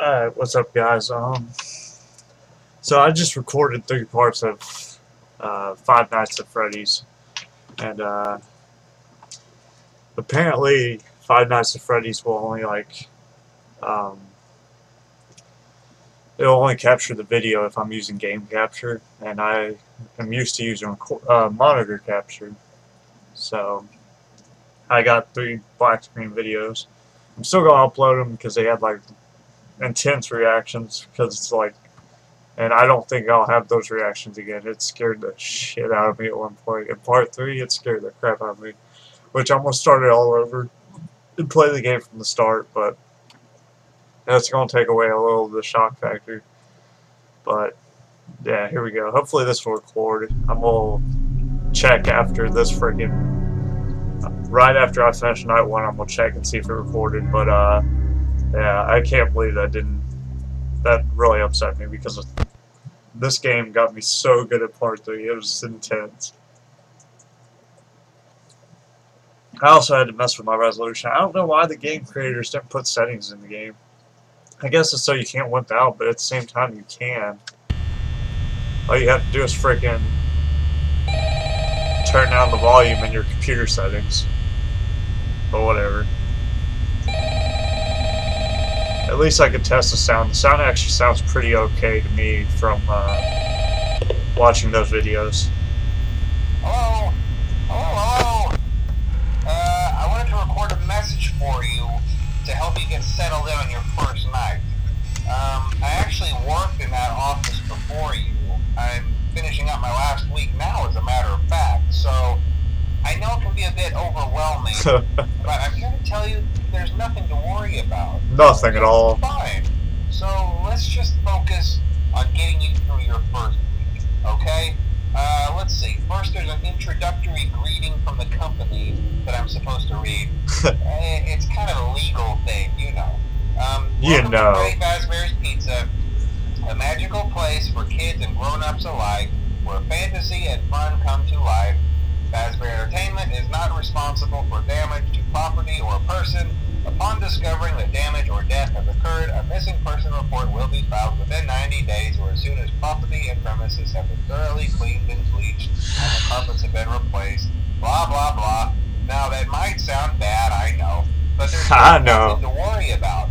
Alright, what's up, guys? So I just recorded 3 parts of Five Nights at Freddy's, and apparently Five Nights at Freddy's will only um, it'll only capture the video if I'm using game capture, and I am used to using monitor capture. So I got 3 black screen videos. I'm still gonna upload them because they had intense reactions, because it's and I don't think I'll have those reactions again. It scared the shit out of me at one point. In part 3, it scared the crap out of me, which I'm gonna start it all over and play the game from the start, but that's gonna take away a little of the shock factor. But yeah, here we go. Hopefully this will record. I'm gonna check after this right after I finish night 1, I'm gonna check and see if it recorded. But yeah, I can't believe that really upset me, because this game got me so good at part 3. It was intense. I also had to mess with my resolution. I don't know why the game creators didn't put settings in the game. I guess it's so you can't wimp out, but at the same time you can. All you have to do is freaking turn down the volume in your computer settings. But whatever. At least I could test the sound. The sound actually sounds pretty okay to me from watching those videos. Hello? Hello? I wanted to record a message for you to help you get settled in on your first night. I actually worked in that office before you. I'm finishing up my last week now, as a matter of fact, so I know it can be a bit overwhelming, but I'm here to tell you there's nothing to worry about. Nothing at all. Fine. So let's just focus on getting you through your first week, okay? Let's see. First, there's an introductory greeting from the company that I'm supposed to read. It's kind of a legal thing, you know. Welcome to Freddy Fazbear's Pizza, a magical place for kids and grown-ups alike, where fantasy and fun come to life. Fazbear Entertainment is not responsible for damage to property or person. Upon discovering that damage or death has occurred, a missing person report will be filed within 90 days, or as soon as property and premises have been thoroughly cleaned and bleached and the carpets have been replaced. Blah, blah, blah. Now, that might sound bad, I know, but there's nothing to worry about.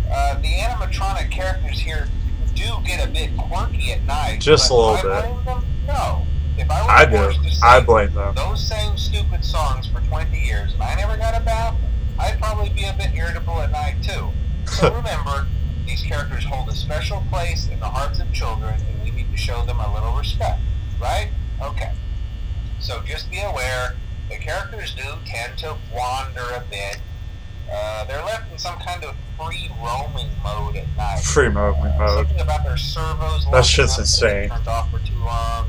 The animatronic characters here do get a bit quirky at night. Just a little bit. I blame them? No. If I were forced to I blame them. Those same stupid songs for 20 years and I never got a bath, I'd probably be a bit irritable at night too. So remember, these characters hold a special place in the hearts of children, and we need to show them a little respect, right? Okay. So just be aware, the characters do tend to wander a bit. They're left in some kind of free roaming mode at night. Free roaming mode. Something about their servos. That shit's insane. Turned off for too long.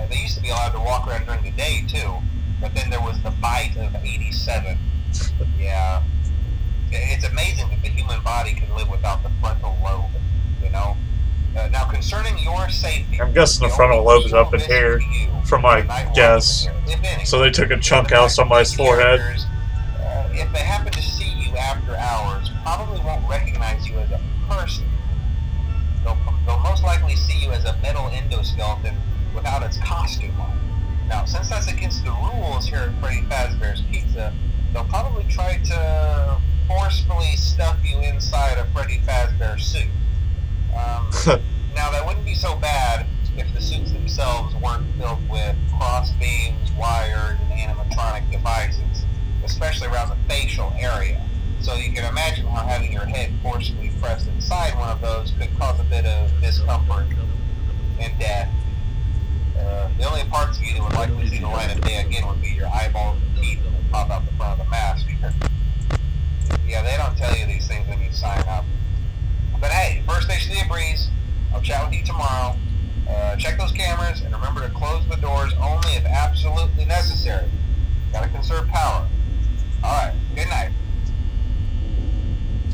They used to be allowed to walk around during the day too, but then there was the bite of '87. Yeah, it's amazing that the human body can live without the frontal lobe, you know. Now, concerning your safety, I'm guessing the frontal lobe's up in here, from my guess. So they took a chunk out somebody's forehead. If they happen to see you after hours, probably won't recognize you as a person. They'll most likely see you as a metal endoskeleton without its costume on. Now, since that's against the rules here at Freddy Fazbear's Pizza, they'll probably try to forcefully stuff you inside a Freddy Fazbear suit. Now, that wouldn't be so bad if the suits themselves weren't filled with cross beams, wires, and animatronic devices, especially around the facial area. So you can imagine how having your head forcefully pressed inside one of those could cause a bit of discomfort and death. The only parts of you that would likely see the light of day again would be your eyeballs and teeth that would pop out the front of the mask. Yeah, they don't tell you these things when you sign up. But hey, first station of the breeze. I'll chat with you tomorrow. Check those cameras and remember to close the doors only if absolutely necessary. Gotta conserve power. Alright, good night.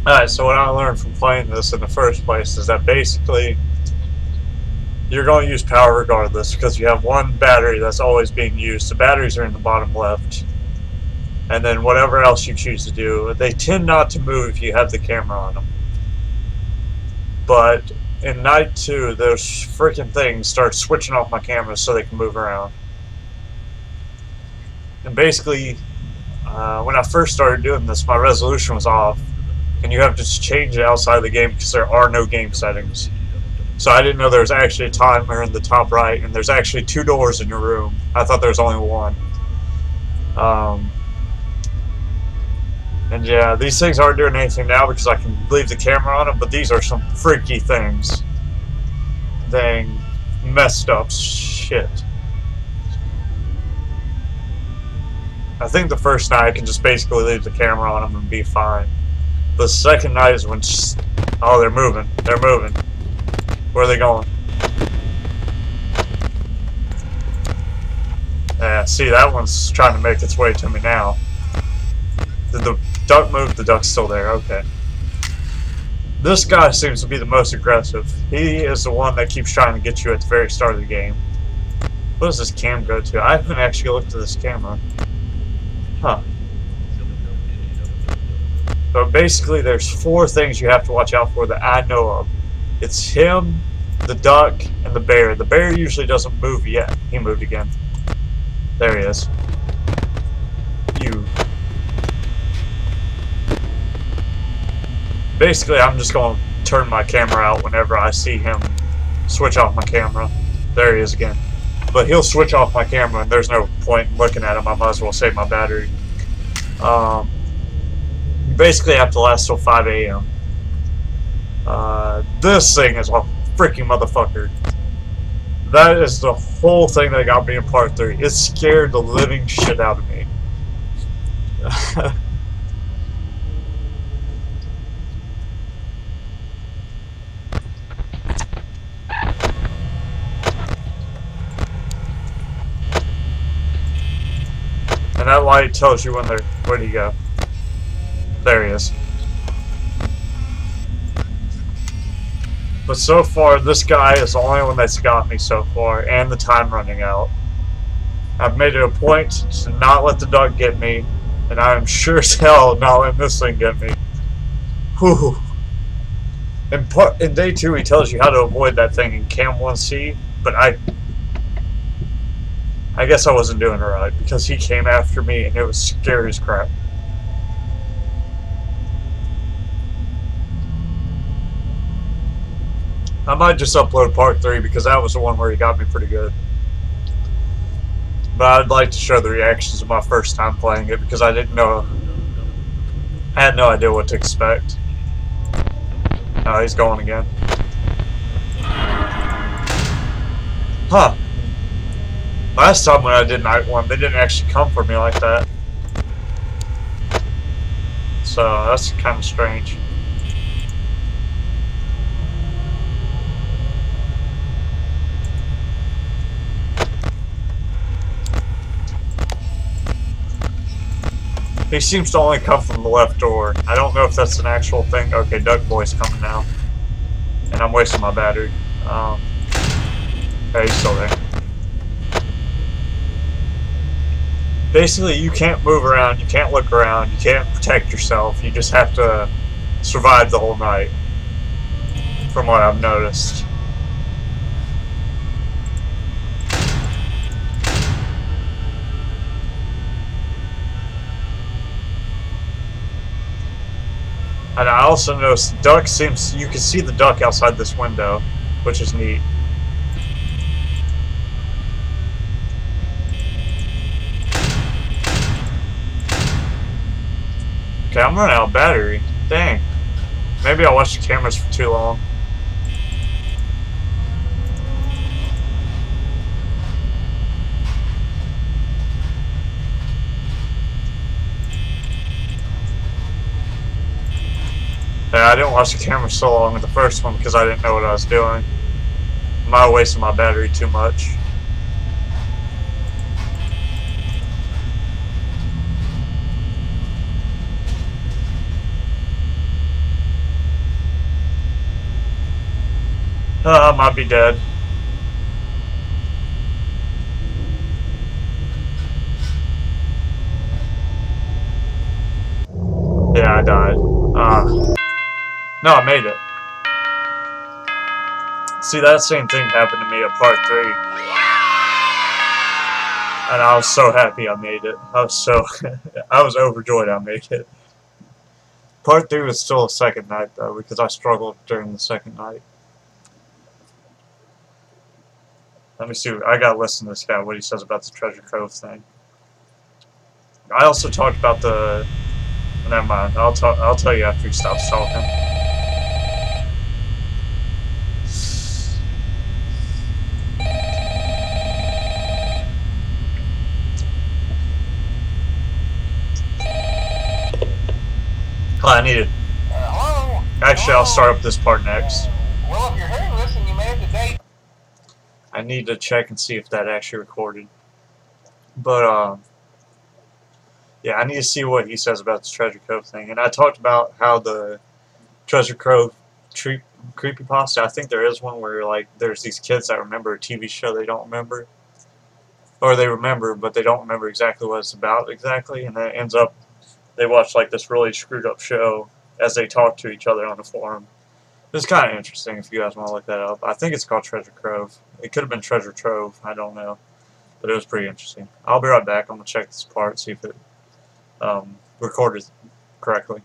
Alright, so what I learned from playing this in the first place is that basically you're going to use power regardless, because you have one battery that's always being used. The batteries are in the bottom left. And then whatever else you choose to do, they tend not to move if you have the camera on them. But in night 2, those freaking things start switching off my camera so they can move around. And basically, when I first started doing this, my resolution was off, and you have to change it outside of the game because there are no game settings. So I didn't know there was actually a timer in the top right, and there's actually 2 doors in your room. I thought there was only one. And yeah, these things aren't doing anything now because I can leave the camera on them, but these are some freaky things. Dang, messed up shit. I think the first night I can just basically leave the camera on them and be fine. The second night is when... Oh, they're moving. They're moving. Where are they going? Yeah, see, that one's trying to make its way to me now. Did the duck move? The duck's still there. Okay. This guy seems to be the most aggressive. He is the one that keeps trying to get you at the very start of the game. What does this cam go to? I haven't actually looked at this camera. Huh. But basically, there's 4 things you have to watch out for that I know of. It's him, the duck, and the bear. The bear usually doesn't move yet. He moved again. There he is. You. Basically, I'm just going to turn my camera out whenever I see him switch off my camera. There he is again. But he'll switch off my camera, and there's no point in looking at him. I might as well save my battery. You basically have to last till 5 a.m. This thing is a freaking motherfucker. That is the whole thing that got me in part 3. It scared the living shit out of me. And that light tells you when they're... Where'd he go? There he is. But so far, this guy is the only one that's got me so far, and the time running out. I've made it a point to not let the duck get me, and I'm sure as hell not letting this thing get me. Whew. In day 2, he tells you how to avoid that thing in Cam 1C, but I guess I wasn't doing it right, because he came after me, and it was scary as crap. I might just upload part 3 because that was the one where he got me pretty good. But I'd like to show the reactions of my first time playing it because I didn't know. I had no idea what to expect. Oh, he's going again. Huh. Last time when I did night 1, they didn't actually come for me like that. So that's kind of strange. He seems to only come from the left door. I don't know if that's an actual thing. Okay, Duck Boy's coming now. And I'm wasting my battery. Hey, he's still there. Basically, you can't move around, you can't look around, you can't protect yourself. You just have to survive the whole night. From what I've noticed. And I also noticed the duck seems... You can see the duck outside this window, which is neat. Okay, I'm running out of battery. Dang. Maybe I watched the cameras for too long. Yeah, I didn't watch the camera so long in the first one because I didn't know what I was doing. I might have wasted my battery too much. I might be dead. Yeah, I died. No, I made it. See, that same thing happened to me at part 3. And I was so happy I made it. I was overjoyed I made it. Part 3 was still a second night, though, because I struggled during the second night. Let me see. I gotta listen to this guy, what he says about the Treasure Cove thing. I also talked about the... Never mind. I'll tell you after he stops talking. Oh, I need it. Hello? Actually, I'll start up this part next. Well, if you're hearing this and you made it today... I need to check and see if that actually recorded. But, yeah, I need to see what he says about the Treasure Cove thing. And I talked about how the Treasure Cove creepypasta, I think there is one where, like, there's these kids that remember a TV show they don't remember. Or they remember, but they don't remember exactly what it's about exactly. And then it ends up, they watch, like, this really screwed up show as they talk to each other on the forum. It's kind of interesting if you guys want to look that up. I think it's called Treasure Cove. It could have been Treasure Trove. I don't know. But it was pretty interesting. I'll be right back. I'm going to check this part, see if it recorded correctly.